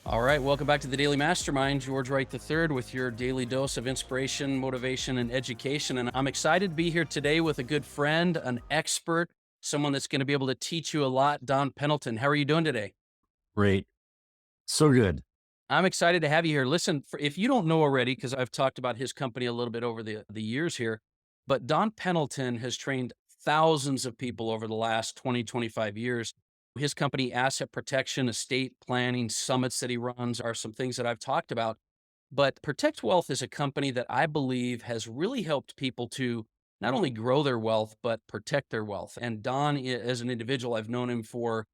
All right, welcome back to the Daily Mastermind. George Wright III with your daily dose of inspiration, motivation, and education. And I'm excited to be here today with a good friend, an expert, someone that's going to be able to teach you a lot, Don Pendleton. How are you doing today? Great. So good. I'm excited to have you here. Listen, if you don't know already, because I've talked about his company a little bit over the years here, but Don Pendleton has trained thousands of people over the last 20, 25 years. His company, Asset Protection, Estate Planning, Summits that he runs are some things that I've talked about. But Protect Wealth is a company that I believe has really helped people to not only grow their wealth, but protect their wealth. And Don, as an individual, I've known him for,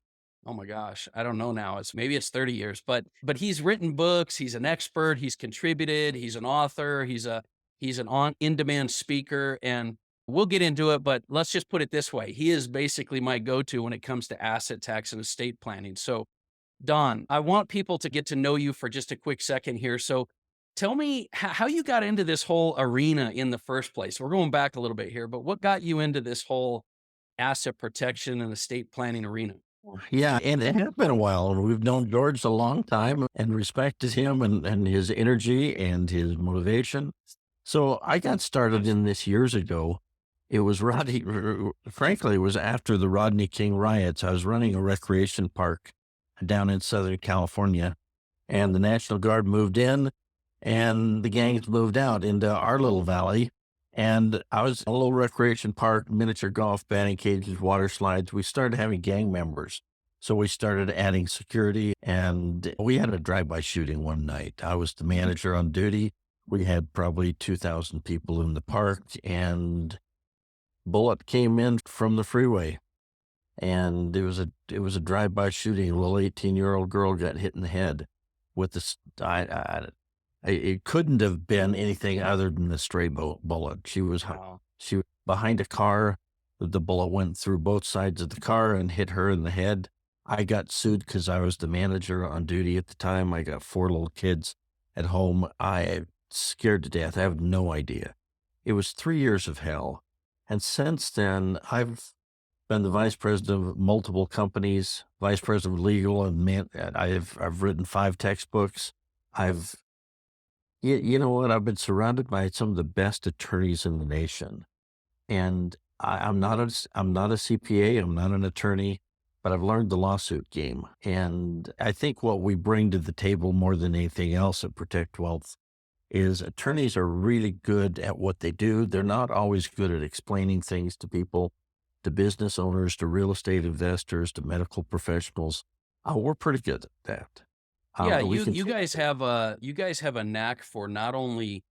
oh my gosh, I don't know now. Maybe it's 30 years, but he's written books, he's an expert, he's contributed, he's an author, he's an on in-demand speaker, and we'll get into it, but let's just put it this way. He is basically my go-to when it comes to asset tax and estate planning. So, Don, I want people to get to know you for just a quick second here. So, tell me how you got into this whole arena in the first place. We're going back a little bit here, but what got you into this whole asset protection and estate planning arena? Yeah, and it has been a while. We've known George a long time and respected him and his energy and his motivation. So I got started in this years ago. It was frankly, it was after the Rodney King riots. I was running a recreation park down in Southern California, and the National Guard moved in and the gangs moved out into our little valley. And I was in a little recreation park, miniature golf, batting cages, water slides. We started having gang members. So we started adding security, and we had a drive-by shooting one night. I was the manager on duty. We had probably 2,000 people in the park, and bullet came in from the freeway. And it was a drive-by shooting. A little 18-year-old girl got hit in the head with this. It couldn't have been anything other than a stray bullet. Wow. She was behind a car. The bullet went through both sides of the car and hit her in the head. I got sued because I was the manager on duty at the time. I got 4 little kids at home. I scared to death. I have no idea. It was 3 years of hell. And since then, I've been the vice president of multiple companies, vice president of legal, and I've written 5 textbooks. I've you know what? I've been surrounded by some of the best attorneys in the nation, and I'm not a CPA. I'm not an attorney, but I've learned the lawsuit game, and I think what we bring to the table more than anything else at Protect Wealth is attorneys are really good at what they do. They're not always good at explaining things to people, to business owners, to real estate investors, to medical professionals. We're pretty good at that. Yeah, We you can you guys have a knack for not only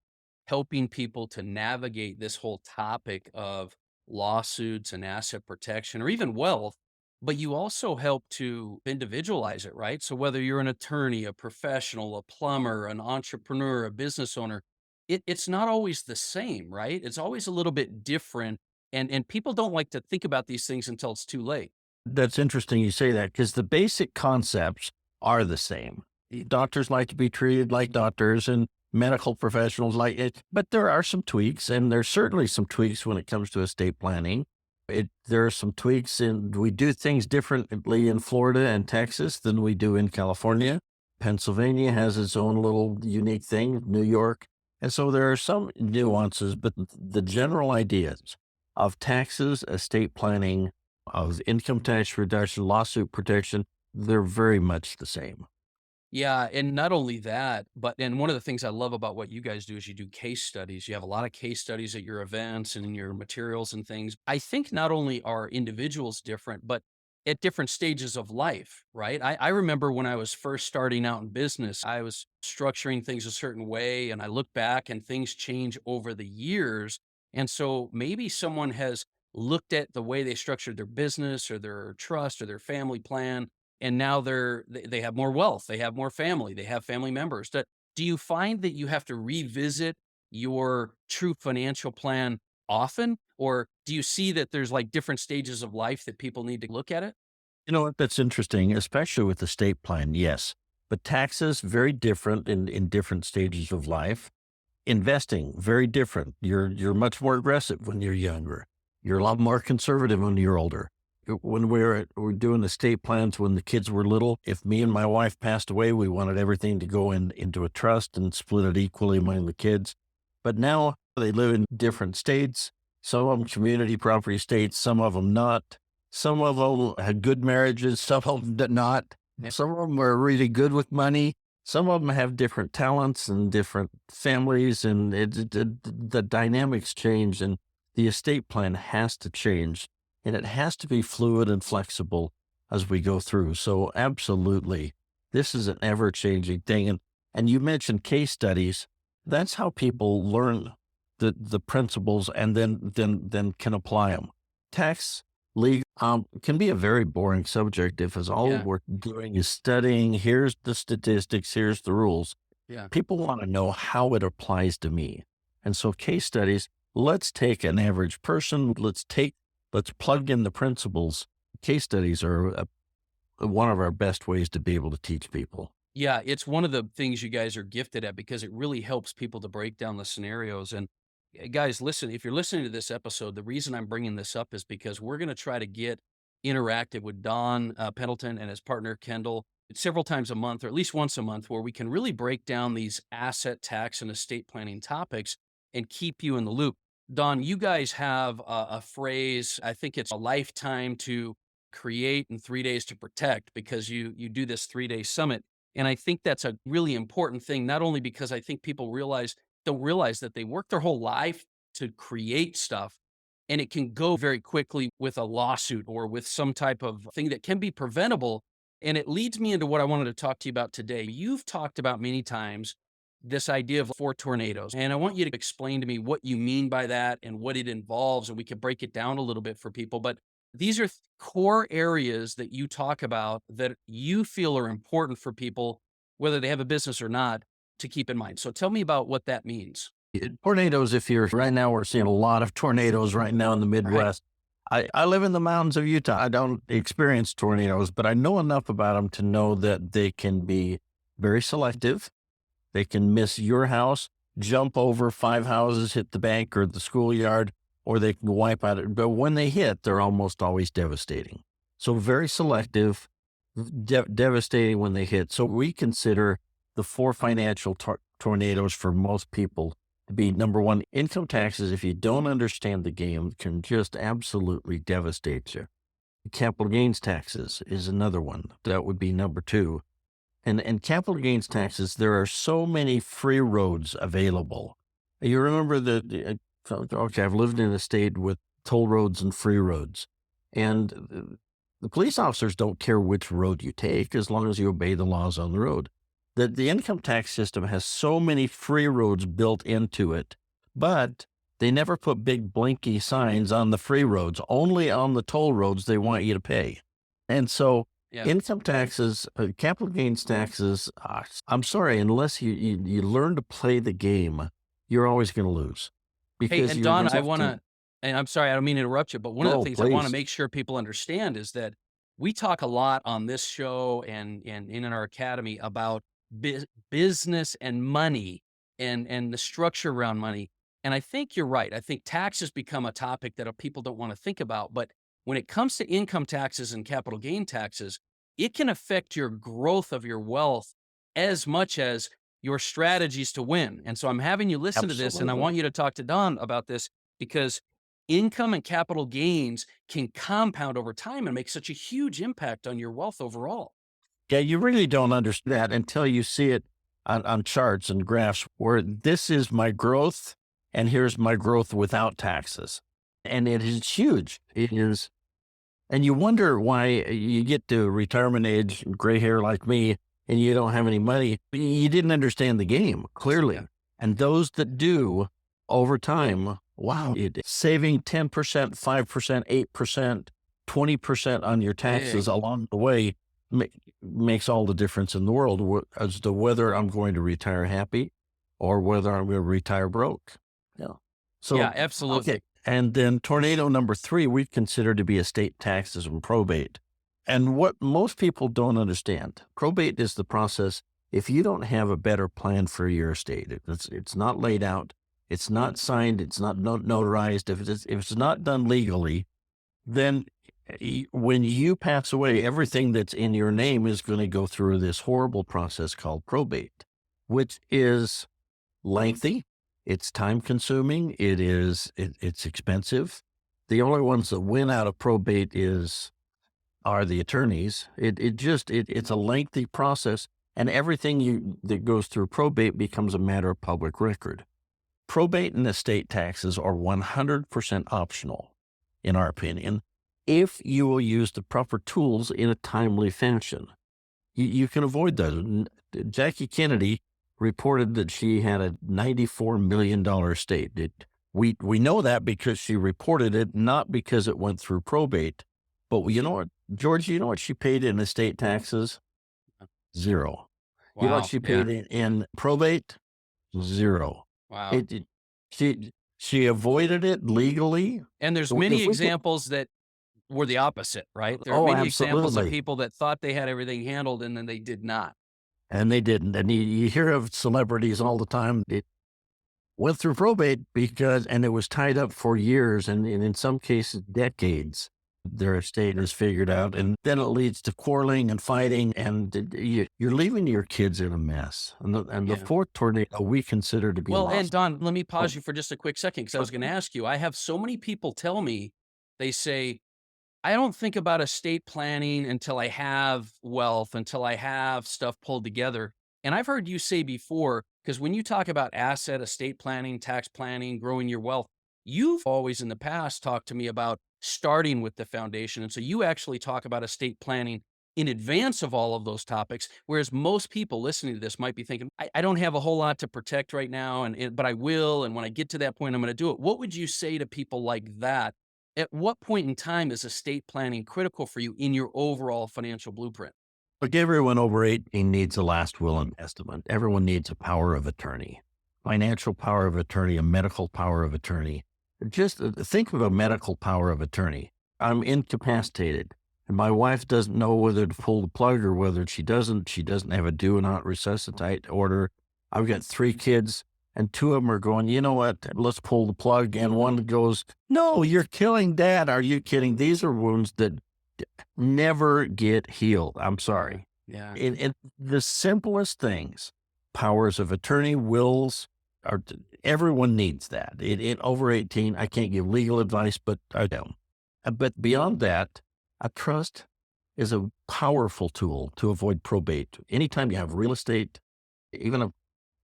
helping people to navigate this whole topic of lawsuits and asset protection or even wealth, but you also help to individualize it, right? So whether you're an attorney, a professional, a plumber, an entrepreneur, a business owner, it's not always the same, right? It's always a little bit different. And people don't like to think about these things until it's too late. That's interesting you say that because the basic concepts are the same. Doctors like to be treated like doctors and medical professionals like it, but there are some tweaks, and there's certainly some tweaks when it comes to estate planning. There are some tweaks, and we do things differently in Florida and Texas than we do in California. Pennsylvania has its own little unique thing, New York. And so there are some nuances, but the general ideas of taxes, estate planning, of income tax reduction, lawsuit protection, they're very much the same. Yeah, and not only that, but and one of the things I love about what you guys do is you do case studies. You have a lot of case studies at your events and in your materials and things. I think not only are individuals different, but at different stages of life, right? I remember when I was first starting out in business, I was structuring things a certain way, and I look back and things change over the years. And so maybe someone has looked at the way they structured their business or their trust or their family plan, and now they have more wealth, they have more family, they have family members. Do you find that you have to revisit your true financial plan often, or do you see that there's like different stages of life that people need to look at it? You know what? That's interesting, especially with the estate plan. Yes. But taxes, very different in different stages of life. Investing, very different. You're much more aggressive when you're younger. You're a lot more conservative when you're older. when we were doing estate plans when the kids were little, if me and my wife passed away, we wanted everything to go into a trust and split it equally among the kids. But now they live in different states. Some of them community property states, some of them not. Some of them had good marriages, some of them did not. Yeah. Some of them are really good with money. Some of them have different talents and different families, and the dynamics change, and the estate plan has to change, and it has to be fluid and flexible as we go through. So absolutely, this is an ever-changing thing. And you mentioned case studies. That's how people learn the principles and then can apply them. Tax legal can be a very boring subject if it's all Yeah. we're doing is studying. Here's the statistics. Here's the rules. Yeah. People want to know how it applies to me. And so case studies, let's take an average person. Let's plug in the principles. Case studies are one of our best ways to be able to teach people. Yeah, it's one of the things you guys are gifted at because it really helps people to break down the scenarios. And guys, listen, if you're listening to this episode, the reason I'm bringing this up is because we're going to try to get interactive with Don Pendleton and his partner Kendall several times a month, or at least once a month, where we can really break down these asset tax and estate planning topics and keep you in the loop. Don, you guys have a phrase, I think it's a lifetime to create and 3 days to protect, because you do this 3 day summit. And I think that's a really important thing, not only because I think people don't realize that they work their whole life to create stuff, and it can go very quickly with a lawsuit or with some type of thing that can be preventable. And it leads me into what I wanted to talk to you about today. You've talked about many times this idea of 4 tornadoes, and I want you to explain to me what you mean by that and what it involves, and we can break it down a little bit for people. But these are core areas that you talk about that you feel are important for people, whether they have a business or not, to keep in mind. So tell me about what that means. Tornadoes, right now, we're seeing a lot of tornadoes right now in the Right. Midwest. I live in the mountains of Utah. I don't experience tornadoes, but I know enough about them to know that they can be very selective. They can miss your house, jump over 5 houses, hit the bank or the schoolyard, or they can wipe out it. But when they hit, they're almost always devastating. So very selective, devastating when they hit. So we consider the four financial tornadoes for most people to be: number one, income taxes. If you don't understand the game, can just absolutely devastate you. Capital gains taxes is another one. That would be number two. And capital gains taxes, there are so many free roads available. You remember okay, I've lived in a state with toll roads and free roads. And the police officers don't care which road you take as long as you obey the laws on the road. The income tax system has so many free roads built into it, but they never put big blinky signs on the free roads. Only on the toll roads they want you to pay. And so Yeah. income taxes, capital gains taxes, I'm sorry, unless you learn to play the game, you're always going to lose. Hey, Because and you're Don, gonna I have want to, and I'm sorry, I don't mean to interrupt you, but one of the No, things I want to please. make sure people understand is that we talk a lot on this show and in our academy about business and money and the structure around money. And I think you're right. I think taxes become a topic that people don't want to think about. But when it comes to income taxes and capital gain taxes, it can affect your growth of your wealth as much as your strategies to win. And so I'm having you listen to this, and I Absolutely. want you to talk to Don about this, because income and capital gains can compound over time and make such a huge impact on your wealth overall. Yeah, you really don't understand that until you see it on charts and graphs where this is my growth and here's my growth without taxes. And it is huge. It is. And you wonder why you get to retirement age, gray hair like me, and you don't have any money. You didn't understand the game, clearly. Yeah. And those that do over time, wow, saving 10%, 5%, 8%, 20% on your taxes Big. along the way makes all the difference in the world as to whether I'm going to retire happy or whether I'm going to retire broke. Yeah. So, Yeah, absolutely. okay. And then tornado number three, we consider to be estate taxes and probate. And what most people don't understand, probate is the process. If you don't have a better plan for your estate, it's not laid out, it's not signed, it's not notarized, if it's not done legally, then When you pass away, everything that's in your name is going to go through this horrible process called probate, which is lengthy. It's time consuming. It's expensive. The only ones that win out of probate are the attorneys. It's a lengthy process, and everything that goes through probate becomes a matter of public record. Probate and estate taxes are 100% optional, in our opinion, if you will use the proper tools in a timely fashion. You can avoid those. Jackie Kennedy reported that she had a $94 million estate. We know that because she reported it, not because it went through probate. But you know what, George, you know what she paid in estate taxes? Zero. You know what Wow. she Yeah. paid in probate? Zero. Wow. It, it she avoided it legally. And there's So many if we could, examples that were the opposite, right? There are oh, many examples of absolutely. people that thought they had everything handled and then they did not. And they didn't. And you hear of celebrities all the time. It went through probate and it was tied up for years and in some cases decades. Their estate is figured out, and then it leads to quarreling and fighting, and you're leaving your kids in a mess. And the Yeah. fourth tornado we consider to be Well, and lost. Don, let me Oh, pause you for just a quick second because I was sure. going to ask you. I have so many people tell me, they say, I don't think about estate planning until I have wealth, until I have stuff pulled together. And I've heard you say before, because when you talk about asset, estate planning, tax planning, growing your wealth, you've always in the past talked to me about starting with the foundation. And so you actually talk about estate planning in advance of all of those topics. Whereas most people listening to this might be thinking, I don't have a whole lot to protect right now, but I will. And when I get to that point, I'm going to do it. What would you say to people like that? At what point in time is estate planning critical for you in your overall financial blueprint? Look, everyone over 18 needs a last will and testament. Everyone needs a power of attorney, financial power of attorney, a medical power of attorney. Just think of a medical power of attorney. I'm incapacitated, and my wife doesn't know whether to pull the plug or whether she doesn't. She doesn't have a do not resuscitate order. I've got 3 kids, and 2 of them are going, you know what? Let's pull the plug. And one goes, no, you're killing dad. Are you kidding? These are wounds that never get healed. I'm Yeah. sorry. Yeah. In the simplest things, powers of attorney, wills, are everyone needs that. In over 18, I can't give legal advice, but I don't. But beyond that, a trust is a powerful tool to avoid probate. Anytime you have real estate, even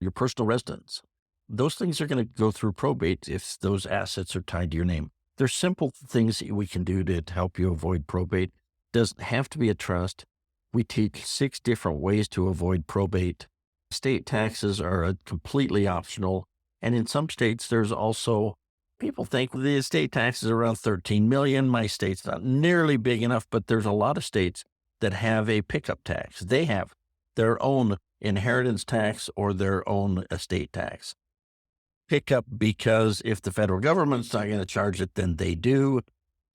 your personal residence, those things are going to go through probate if those assets are tied to your name. There's simple things that we can do to help you avoid probate. Doesn't have to be a trust. We teach 6 different ways to avoid probate. State taxes are completely optional. And in some states, there's also, people think the estate tax is around 13 million. My state's not nearly big enough, but there's a lot of states that have a pickup tax. They have their own inheritance tax or their own estate tax. Pickup because if the federal government's not going to charge it, then they do.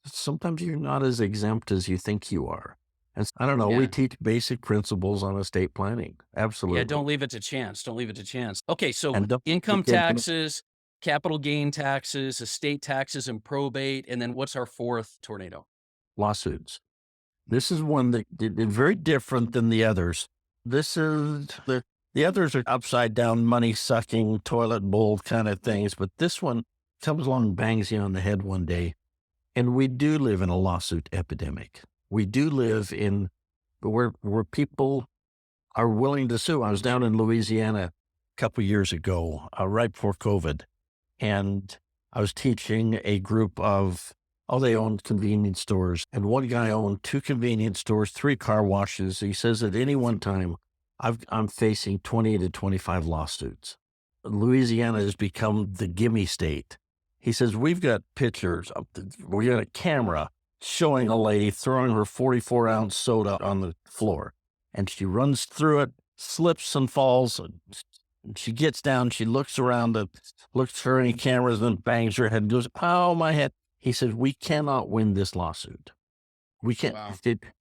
Sometimes you're not as exempt as you think you are. And I don't know, we Yeah. teach basic principles on estate planning. Yeah. Don't Absolutely. leave it to chance. Don't leave it to chance. Okay. So And don't income forget taxes, capital gain taxes, estate taxes, and probate. And then what's our fourth tornado? lawsuits. This is one that is very different than the others. This is the others are upside down, money sucking, toilet bowl kind of things, but this one comes along and bangs you on the head one day. And we do live in a lawsuit epidemic. We do live in where people are willing to sue. I was down in Louisiana a couple years ago, right before COVID, and I was teaching a group of, they owned convenience stores. And one guy owned 2 convenience stores, 3 car washes. He says at any one time, I'm facing 20 to 25 lawsuits. Louisiana has become the gimme state. He says, we've got pictures we got a camera showing a lady throwing her 44-ounce soda on the floor. And she runs through it, slips and falls. And she gets down, she looks around, looks for any cameras, and bangs her head and goes, oh, my head. He says, we cannot win this lawsuit. We can't. Wow.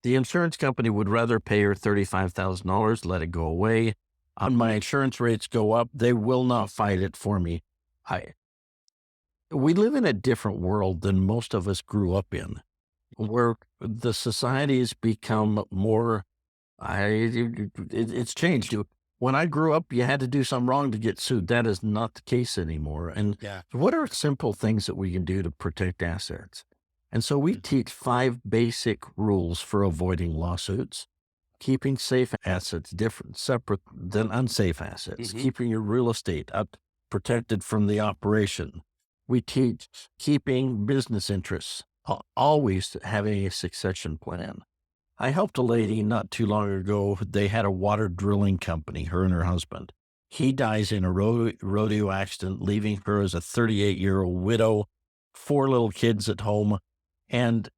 The insurance company would rather pay her $35,000, let it go away. My insurance rates go up. They will not fight it for me. We live in a different world than most of us grew up in. where the societies become more, it's changed. When I grew up, you had to do something wrong to get sued. That is not the case anymore. And Yeah. what are simple things that we can do to protect assets? And so we Mm. teach 5 basic rules for avoiding lawsuits: keeping safe assets different, separate than unsafe assets, Mhm. keeping your real estate up, protected from the operation. We teach keeping business interests, always having a succession plan. I helped a lady not too long ago. They had a water drilling company, her and her husband. He dies in a rodeo accident, leaving her as a 38-year-old widow, 4 little kids at home. And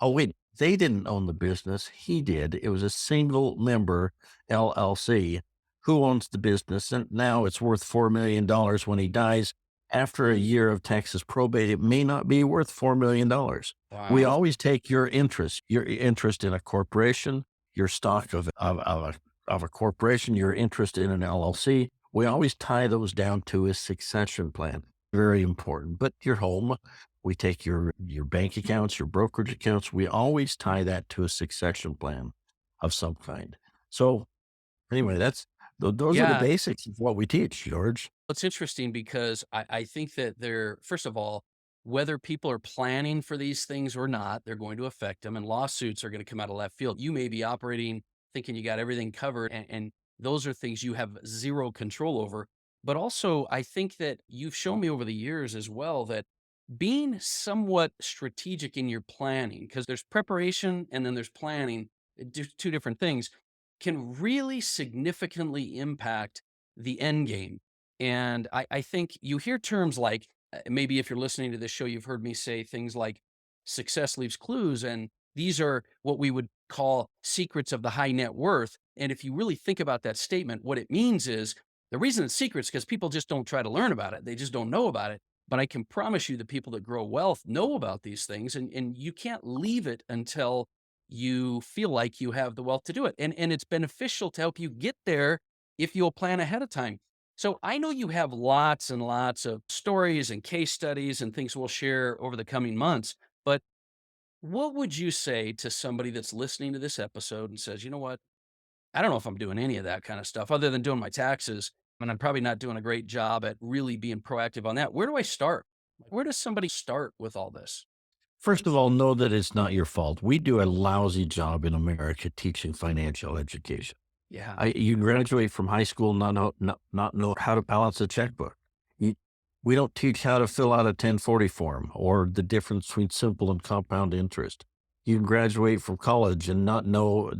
oh, wait, they didn't own the business. He did. It was a single member LLC who owns the business. And now it's worth $4 million when he dies. After a year of Texas probate, it may not be worth $4 million. We Wow. always take your interest in a corporation, your stock of a corporation, your interest in an LLC. We always tie those down to a succession plan. Very important. But your home, we take your bank accounts, your brokerage accounts. We always tie that to a succession plan of some kind. So anyway, those are the Yeah. basics of what we teach, George. It's interesting because I think that they're, first of all, whether people are planning for these things or not, they're going to affect them, and lawsuits are going to come out of left field. You may be operating thinking you got everything covered, and those are things you have zero control over. But also, I think that you've shown me over the years as well that being somewhat strategic in your planning, because there's preparation and then there's planning, two different things, can really significantly impact the end game. And I think you hear terms like, maybe if you're listening to this show, you've heard me say things like success leaves clues. And these are what we would call secrets of the high net worth. And if you really think about that statement, what it means is the reason it's secrets because people just don't try to learn about it. They just don't know about it. But I can promise you the people that grow wealth know about these things, and you can't leave it until you feel like you have the wealth to do it. And it's beneficial to help you get there if you'll plan ahead of time. So I know you have lots and lots of stories and case studies and things we'll share over the coming months. But what would you say to somebody that's listening to this episode and says, you know what? I don't know if I'm doing any of that kind of stuff other than doing my taxes. And I'm probably not doing a great job at really being proactive on that. Where do I start? Where does somebody start with all this? First of all, know that it's not your fault. We do a lousy job in America teaching financial education. Yeah. You graduate from high school not know how to balance a checkbook. You, we don't teach how to fill out a 1040 form or the difference between simple and compound interest. You graduate from college and not know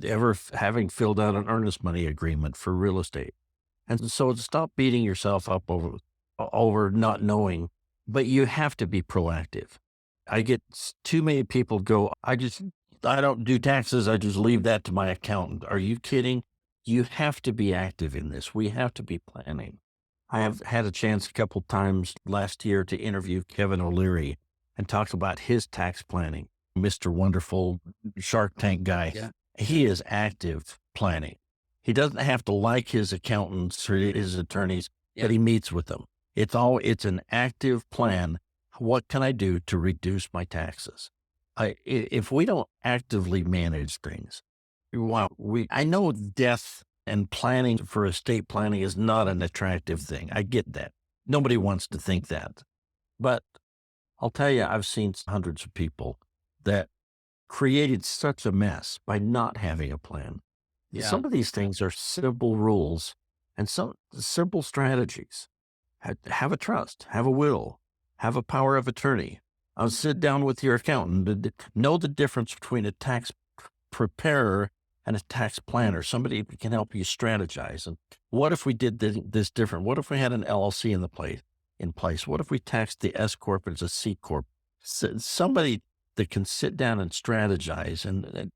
having filled out an earnest money agreement for real estate. And so stop beating yourself up over not knowing, but you have to be proactive. I get too many people go, I don't do taxes. I just leave that to my accountant. Are you kidding? You have to be active in this. We have to be planning. I have had a chance a couple times last year to interview Kevin O'Leary and talk about his tax planning. Mr. Wonderful Shark Tank guy. Yeah. He is active planning. He doesn't have to like his accountants or his attorneys, Yeah. but he meets with them. It's an active plan. What can I do to reduce my taxes? If we don't actively manage things, I know death and planning for estate planning is not an attractive thing. I get that. Nobody wants to think that. But I'll tell you, I've seen hundreds of people that created such a mess by not having a plan. Yeah. Some of these things are simple rules and some simple strategies. Have a trust, have a will, have a power of attorney. Sit down with your accountant. Know the difference between a tax preparer and a tax planner. Somebody who can help you strategize. And what if we did this different? What if we had an LLC in place? What if we taxed the S corp as a C corp? Somebody that can sit down and strategize. And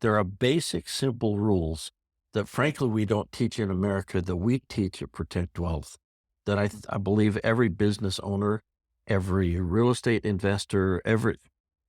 there are basic, simple rules that, frankly, we don't teach in America that we teach at Protect Wealth. That I believe every business owner, every real estate investor, everyone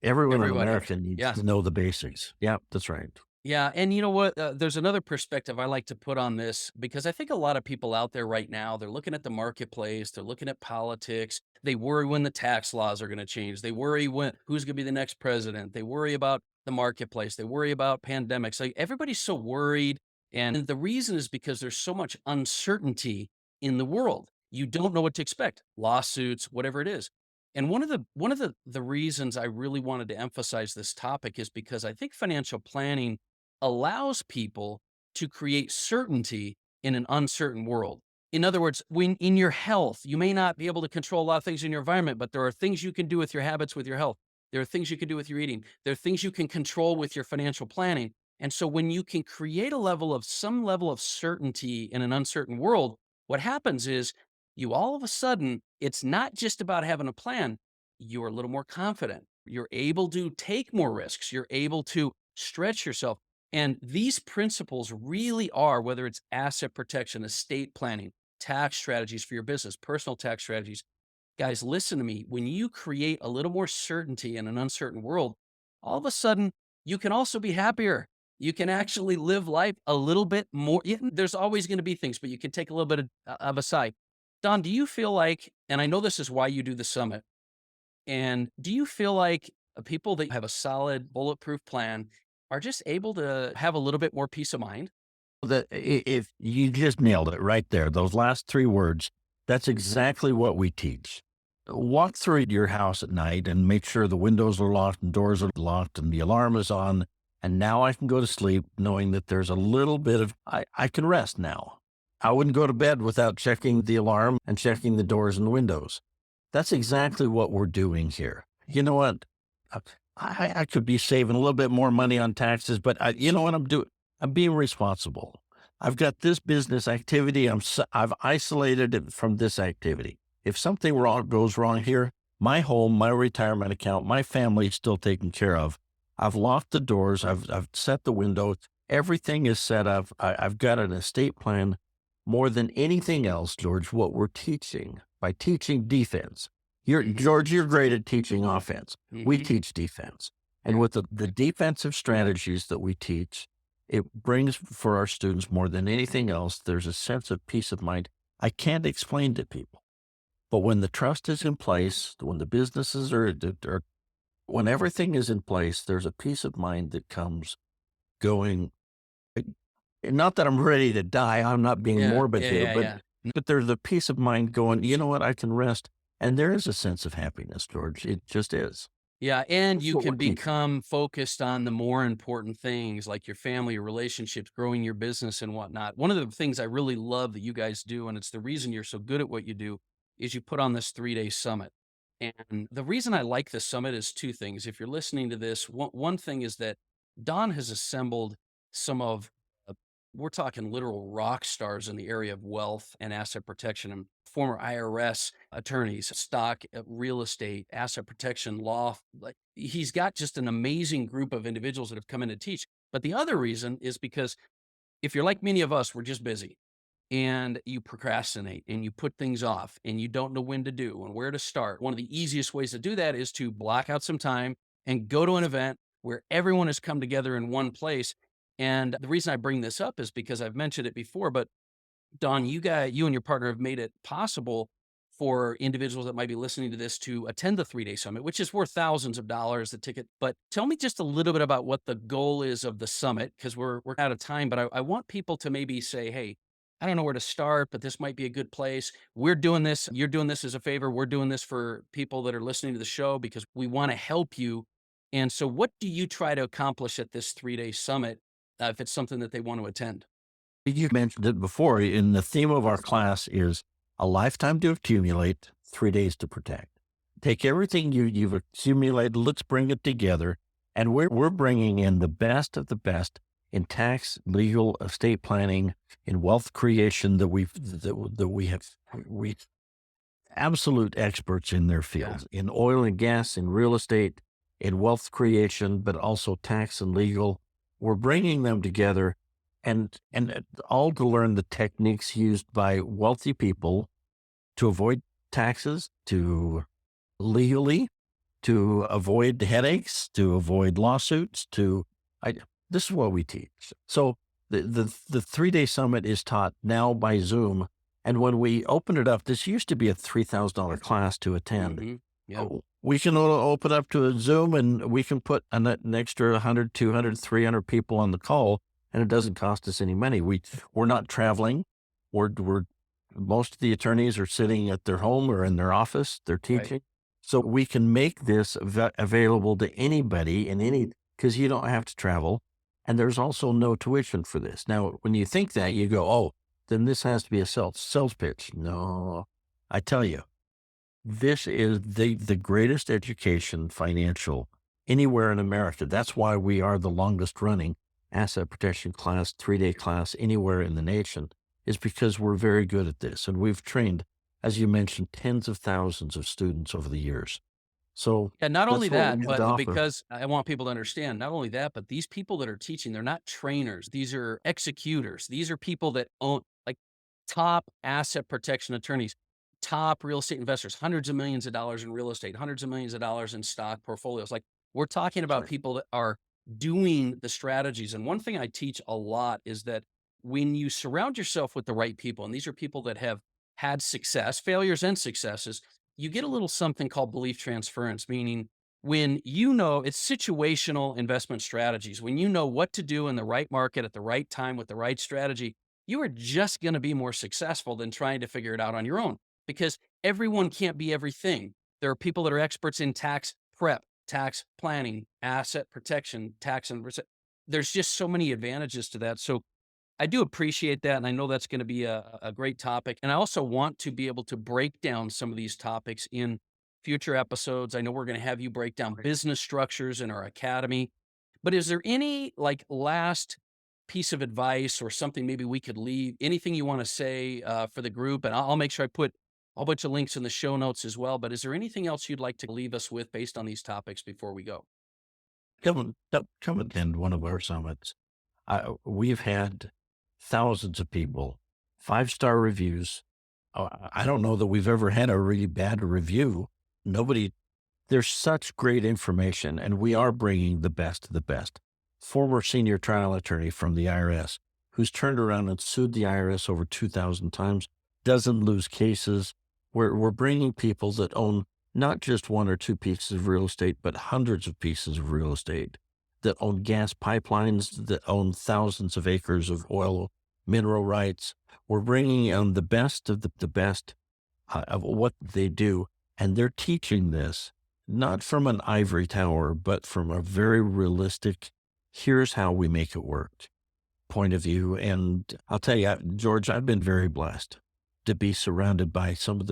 in Everybody. America needs Yeah. to know the basics. Yeah, that's right. Yeah, and you know what? There's another perspective I like to put on this because I think a lot of people out there right now, they're looking at the marketplace, they're looking at politics. They worry when the tax laws are going to change. They worry when who's going to be the next president. They worry about the marketplace. They worry about pandemics. Like everybody's so worried, and the reason is because there's so much uncertainty in the world. You don't know what to expect. Lawsuits, whatever it is. And one of the reasons I really wanted to emphasize this topic is because I think financial planning allows people to create certainty in an uncertain world. In other words, when in your health, you may not be able to control a lot of things in your environment, but there are things you can do with your habits, with your health. There are things you can do with your eating. There are things you can control with your financial planning. And so when you can create some level of certainty in an uncertain world, what happens is you all of a sudden, it's not just about having a plan. You're a little more confident. You're able to take more risks. You're able to stretch yourself. And these principles really are, whether it's asset protection, estate planning, tax strategies for your business, personal tax strategies. Guys, listen to me. When you create a little more certainty in an uncertain world, all of a sudden you can also be happier. You can actually live life a little bit more. Yeah, there's always going to be things, but you can take a little bit of a side. Don, do you feel like, and I know this is why you do the summit, and do you feel like people that have a solid bulletproof plan are just able to have a little bit more peace of mind? That if you just nailed it right there, those last 3 words, that's exactly what we teach. Walk through your house at night and make sure the windows are locked and doors are locked and the alarm is on. And now I can go to sleep knowing that there's a little bit of, I can rest now. I wouldn't go to bed without checking the alarm and checking the doors and windows. That's exactly what we're doing here. You know what? Uh, I could be saving a little bit more money on taxes, but you know what I'm doing? I'm being responsible. I've got this business activity. I've isolated it from this activity. If something wrong goes wrong here, my home, my retirement account, my family is still taken care of. I've locked the doors. I've set the windows. Everything is set up. I've got an estate plan. More than anything else, George, what we're teaching by teaching defense. George, you're great at teaching offense. We Hmm. teach defense. And with the defensive strategies that we teach, it brings for our students more than anything else, there's a sense of peace of mind. I can't explain to people, but when the trust is in place, when the businesses are when everything is in place, there's a peace of mind that comes going. Not that I'm ready to die. I'm not being Yeah, morbid yeah, here, yeah, yeah. but there's a peace of mind going, you know what, I can rest. And there is a sense of happiness, George. It just is. Yeah, and That's you what we're can teaching. become focused on the more important things like your family, your relationships, growing your business and whatnot. One of the things I really love that you guys do, and it's the reason you're so good at what you do, is you put on this 3-day summit. And the reason I like this summit is two things. If you're listening to this, one thing is that Don has assembled some of, uh, we're talking literal rock stars in the area of wealth and asset protection and former IRS attorneys, stock, real estate, asset protection, law. Like he's got just an amazing group of individuals that have come in to teach. But the other reason is because if you're like many of us, we're just busy and you procrastinate and you put things off and you don't know when to do and where to start. One of the easiest ways to do that is to block out some time and go to an event where everyone has come together in one place. And the reason I bring this up is because I've mentioned it before, but Don, you and your partner have made it possible for individuals that might be listening to this to attend the 3-day summit, which is worth thousands of dollars the ticket. But tell me just a little bit about what the goal is of the summit, because we're out of time. But I want people to maybe say, hey, I don't know where to start, but this might be a good place. We're doing this. You're doing this as a favor. We're doing this for people that are listening to the show because we want to help you. And so, what do you try to accomplish at this 3-day summit if it's something that they want to attend? You mentioned it before, and the theme of our class is a lifetime to accumulate, 3 days to protect. Take everything you've accumulated, let's bring it together, and we're bringing in the best of the best in tax, legal, estate planning, in wealth creation that we absolute experts in their Yeah. fields, in oil and gas, in real estate, in wealth creation, but also tax and legal. We're bringing them together and all to learn the techniques used by wealthy people to avoid taxes, to legally, to avoid headaches, to avoid lawsuits, to I, this is what we teach. So the 3-day summit is taught now by Zoom. And when we open it up, this used to be a $3,000 class to attend. Hmm. Yeah. We can open up to a Zoom and we can put an extra 100, 200, 300 people on the call, and it doesn't cost us any money. We're not traveling. We're most of the attorneys are sitting at their home or in their office. They're Right. teaching. So we can make this available to anybody because you don't have to travel. And there's also no tuition for this. Now, when you think that, you go, oh, then this has to be a sales pitch. No, I tell you, this is the greatest education financial anywhere in America. That's why we are the longest running asset protection class, 3-day class anywhere in the nation, is because we're very good at this. And we've trained, as you mentioned, tens of thousands of students over the years. So Yeah, not only that's what that, we have to but offer. because I want people to understand, not only that, but these people that are teaching, they're not trainers. These are executors. These are people that own, like, top asset protection attorneys, top real estate investors, hundreds of millions of dollars in real estate, hundreds of millions of dollars in stock portfolios. Like, we're talking about Right. people that are doing the strategies. And one thing I teach a lot is that when you surround yourself with the right people, and these are people that have had success, failures and successes, you get a little something called belief transference, meaning when you know it's situational investment strategies, when you know what to do in the right market at the right time with the right strategy, you are just going to be more successful than trying to figure it out on your own because everyone can't be everything. There are people that are experts in tax prep, tax planning, asset protection, tax and there's just so many advantages to that. So I do appreciate that, and I know that's gonna be a great topic, and I also want to be able to break down some of these topics in future episodes. I know we're gonna have you break down business structures in our academy, but is there any, like, last piece of advice or something maybe we could leave anything you wanna say, for the group? And I'll make sure I put a whole bunch of links in the show notes as well, but is there anything else you'd like to leave us with based on these topics before we go? Come attend one of our summits. We've had thousands of people, 5-star reviews. I don't know that we've ever had a really bad review. Nobody, there's such great information, and we are bringing the best of the best. Former senior trial attorney from the IRS who's turned around and sued the IRS over 2,000 times, doesn't lose cases. We're bringing people that own not just one or two pieces of real estate, but hundreds of pieces of real estate, that own gas pipelines, that own thousands of acres of oil, mineral rights. We're bringing in the best of the best of what they do. And they're teaching this not from an ivory tower, but from a very realistic, here's how we make it work point of view. And I'll tell you, George, I've been very blessed to be surrounded by some of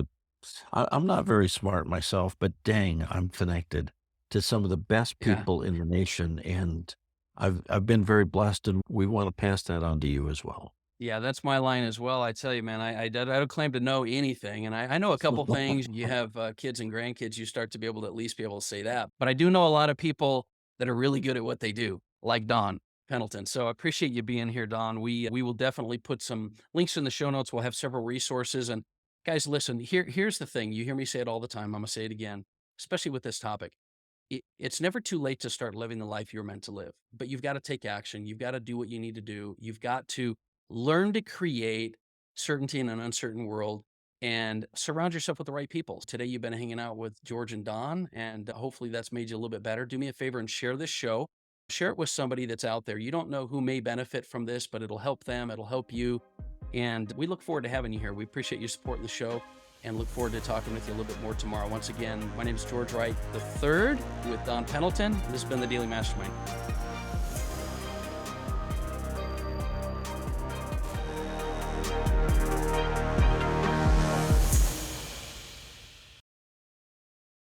I'm not very smart myself, but dang, I'm connected to some of the best Yeah. people in the nation. And I've been very blessed, and we want to pass that on to you as well. Yeah, that's my line as well. I tell you, man, I don't claim to know anything, and I know a couple things. You have kids and grandkids, you start to be able to at least be able to say that. But I do know a lot of people that are really good at what they do, like Don Pendleton. So I appreciate you being here, Don. We will definitely put some links in the show notes. We'll have several resources. And guys, listen, here's the thing. You hear me say it all the time. I'm gonna say it again, especially with this topic. It's never too late to start living the life you're meant to live, but you've got to take action. You've got to do what you need to do. You've got to learn to create certainty in an uncertain world and surround yourself with the right people. Today, you've been hanging out with George and Don, and hopefully that's made you a little bit better. Do me a favor and share this show. Share it with somebody that's out there. You don't know who may benefit from this, but it'll help them, it'll help you. And we look forward to having you here. We appreciate you supporting the show and look forward to talking with you a little bit more tomorrow. Once again, my name is George Wright III with Don Pendleton. This has been the Daily Mastermind.